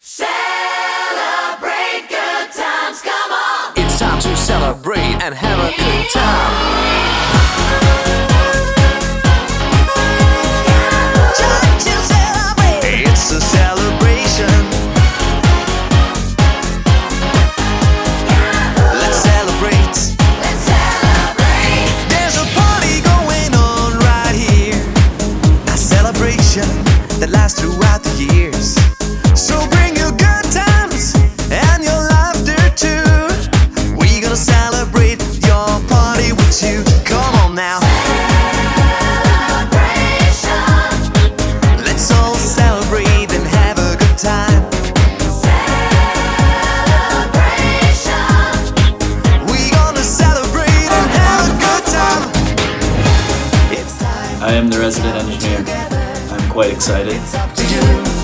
Celebrate good times, come on! It's time to celebrate and have a good time. It's a celebration. Let's celebrate. Let's celebrate! There's a party going on right here. A celebration that lasts throughout the years. So bring your good times and your laughter too. We're gonna celebrate your party with you. Come on now. Let's all celebrate and have a good time. We're gonna celebrate and have a good time. It's time I am the resident engineer. I'm quite excited. to you.